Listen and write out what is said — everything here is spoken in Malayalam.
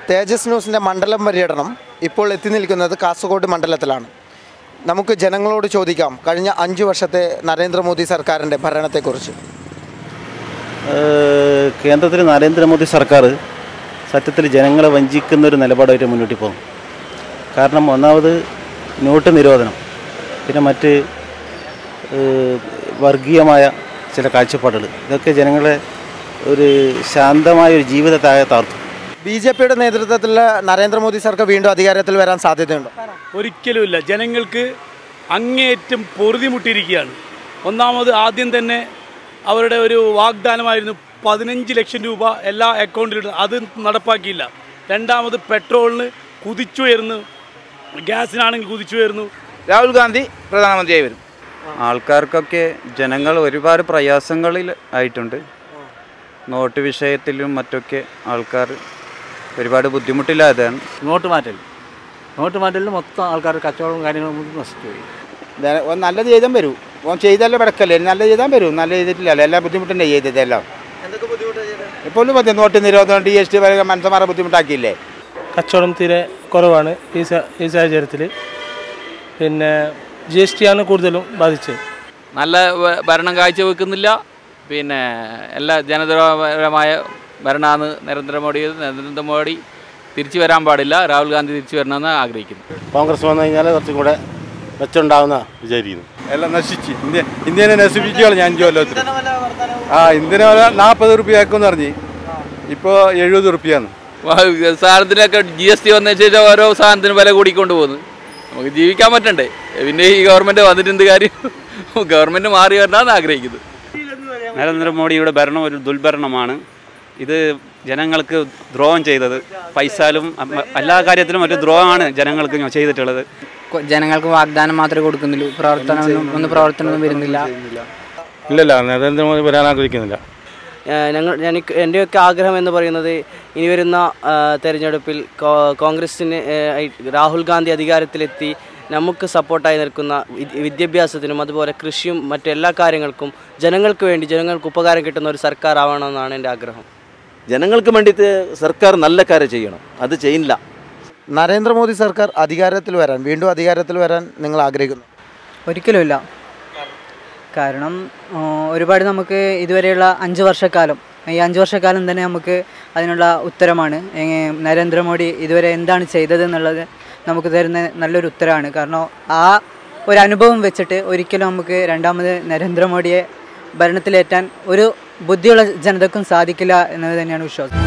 തേജസ് ന്യൂസിൻ്റെ മണ്ഡലം പര്യടനം ഇപ്പോൾ എത്തി നിൽക്കുന്നത് കാസർഗോഡ് മണ്ഡലത്തിലാണ്. നമുക്ക് ജനങ്ങളോട് ചോദിക്കാം കഴിഞ്ഞ 5 വർഷത്തെ നരേന്ദ്രമോദി സർക്കാരിൻ്റെ ഭരണത്തെക്കുറിച്ച്. കേന്ദ്രത്തിൽ നരേന്ദ്രമോദി സർക്കാർ സത്യത്തിൽ ജനങ്ങളെ വഞ്ചിക്കുന്നൊരു നിലപാടായിട്ട് മുന്നോട്ട് പോകും. കാരണം ഒന്നാമത് നോട്ട് നിരോധനം, പിന്നെ മറ്റ് വർഗീയമായ ചില കാഴ്ചപ്പാടുകൾ, ഇതൊക്കെ ജനങ്ങളെ ഒരു ശാന്തമായ ഒരു ജീവിതത്തെ താർത്തു. BJPയുടെ നേതൃത്വത്തിലുള്ള നരേന്ദ്രമോദി സർക്കാർ വീണ്ടും അധികാരത്തിൽ വരാൻ സാധ്യതയുണ്ടോ? ഒരിക്കലുമില്ല. ജനങ്ങൾക്ക് അങ്ങേയറ്റം പൊറുതിമുട്ടിയിരിക്കുകയാണ്. ഒന്നാമത് ആദ്യം തന്നെ അവരുടെ ഒരു വാഗ്ദാനമായിരുന്നു 15 ലക്ഷം രൂപ എല്ലാ അക്കൗണ്ടിലും, അത് നടപ്പാക്കിയില്ല. രണ്ടാമത് പെട്രോളിന് കുതിച്ചുയർന്നു, ഗ്യാസിനാണെങ്കിൽ കുതിച്ചുയർന്നു. രാഹുൽ ഗാന്ധി പ്രധാനമന്ത്രിയായി വരും. ആൾക്കാർക്കൊക്കെ ജനങ്ങൾ ഒരുപാട് പ്രയാസങ്ങളിൽ ആയിട്ടുണ്ട്. നോട്ട് വിഷയത്തിലും മറ്റൊക്കെ ആൾക്കാർ ഒരുപാട് ബുദ്ധിമുട്ടില്ലാതെയാണ്. നോട്ട് മാറ്റലിൽ മൊത്തം ആൾക്കാർ കച്ചവടവും കാര്യങ്ങളും നശിച്ചു പോയി. നല്ലത് ചെയ്താൽ വരും. ഓൻ ചെയ്തല്ലേ കിടക്കല്ലേ, നല്ല ചെയ്താൽ വരും. നല്ല ചെയ്തിട്ടില്ലല്ലോ, എല്ലാം ബുദ്ധിമുട്ടുണ്ടേ ചെയ്തതെല്ലാം. ഇപ്പോൾ നോട്ട് നിരോധനം, GST വരെ മനുഷ്യന്മാരെ ബുദ്ധിമുട്ടാക്കിയില്ലേ. കച്ചവടം തീരെ കുറവാണ് ഈ സാഹചര്യത്തിൽ. പിന്നെ GST ആണ് കൂടുതലും ബാധിച്ചത്. നല്ല ഭരണം കാഴ്ചവെക്കുന്നില്ല. പിന്നെ എല്ലാ ജനദ്രോഹപരമായ ഭരണമാണ് നരേന്ദ്രമോദി തിരിച്ചു വരാൻ പാടില്ല. രാഹുൽ ഗാന്ധി തിരിച്ചു വരണമെന്ന് ആഗ്രഹിക്കുന്നു. കോൺഗ്രസ് വന്നു കഴിഞ്ഞാൽ കുറച്ചും കൂടെ മെച്ചുണ്ടാവുന്ന വിചാരിക്കുന്നു. എല്ലാം നശിച്ച് ഇന്ത്യനെ നശിപ്പിക്കുകയാണ്. ഞാൻ കൊല്ലത്തിൽ ഇന്ത്യനെ 40 റുപ്യയാക്കുമെന്ന് പറഞ്ഞ് ഇപ്പോൾ 70 റുപ്യാണ്. സാധനത്തിനൊക്കെ GST വന്ന ശേഷം ഓരോ സാധനത്തിന് വില കൂടിക്കൊണ്ട് പോകുന്നു. നമുക്ക് ജീവിക്കാൻ പറ്റണ്ടേ? പിന്നെ ഈ ഗവൺമെൻറ് വന്നിട്ട് എന്ത് കാര്യം? ഗവൺമെൻറ് മാറി വരണമെന്ന് ആഗ്രഹിക്കുന്നു. നരേന്ദ്രമോദിയുടെ ഭരണം ഒരു ദുർഭരണമാണ്. ഇത് ജനങ്ങൾക്ക് ദ്രോഹം ചെയ്തത്, പൈസയിലും എല്ലാ കാര്യത്തിലും ഒരു ദ്രോഹമാണ് ജനങ്ങൾക്ക് ചെയ്തിട്ടുള്ളത്. ജനങ്ങൾക്ക് വാഗ്ദാനം മാത്രമേ കൊടുക്കുന്നുള്ളൂ, പ്രവർത്തനമൊന്നും വരുന്നില്ല. ഇല്ലല്ല, നരേന്ദ്രമോദി വരാൻ ആഗ്രഹിക്കുന്നില്ല. എൻ്റെയൊക്കെ ആഗ്രഹം എന്ന് പറയുന്നത് ഇനി വരുന്ന തെരഞ്ഞെടുപ്പിൽ കോൺഗ്രസിന് രാഹുൽ ഗാന്ധി അധികാരത്തിലെത്തി നമുക്ക് സപ്പോർട്ടായി നിൽക്കുന്ന വിദ്യാഭ്യാസത്തിനും അതുപോലെ കൃഷിയും മറ്റെല്ലാ കാര്യങ്ങൾക്കും ജനങ്ങൾക്ക് വേണ്ടി ജനങ്ങൾക്ക് ഉപകാരം കിട്ടുന്ന ഒരു സർക്കാർ ആവണമെന്നാണ് എൻ്റെ ആഗ്രഹം. ജനങ്ങൾക്ക് വേണ്ടിയിട്ട് സർക്കാർ നല്ല കാര്യം ചെയ്യണം, അത് ചെയ്യില്ല. നരേന്ദ്രമോദി സർക്കാർ വീണ്ടും അധികാരത്തിൽ വരാൻ നിങ്ങൾ ആഗ്രഹിക്കുന്നു? ഒരിക്കലുമില്ല. കാരണം ഒരുപാട് നമുക്ക് ഇതുവരെയുള്ള 5 വർഷക്കാലം, ഈ 5 വർഷക്കാലം തന്നെ നമുക്ക് അതിനുള്ള ഉത്തരമാണ്. നരേന്ദ്രമോദി ഇതുവരെ എന്താണ് ചെയ്തതെന്നുള്ളത് നമുക്ക് തരുന്ന നല്ലൊരു ഉത്തരമാണ്. കാരണം ആ ഒരു അനുഭവം വെച്ചിട്ട് ഒരിക്കലും നമുക്ക് രണ്ടാമത് നരേന്ദ്രമോദിയെ ഭരണത്തിലേറ്റാൻ ഒരു ബുദ്ധിയുള്ള ജനതക്കും സാധിക്കില്ല എന്നത് തന്നെയാണ് വിശ്വാസം.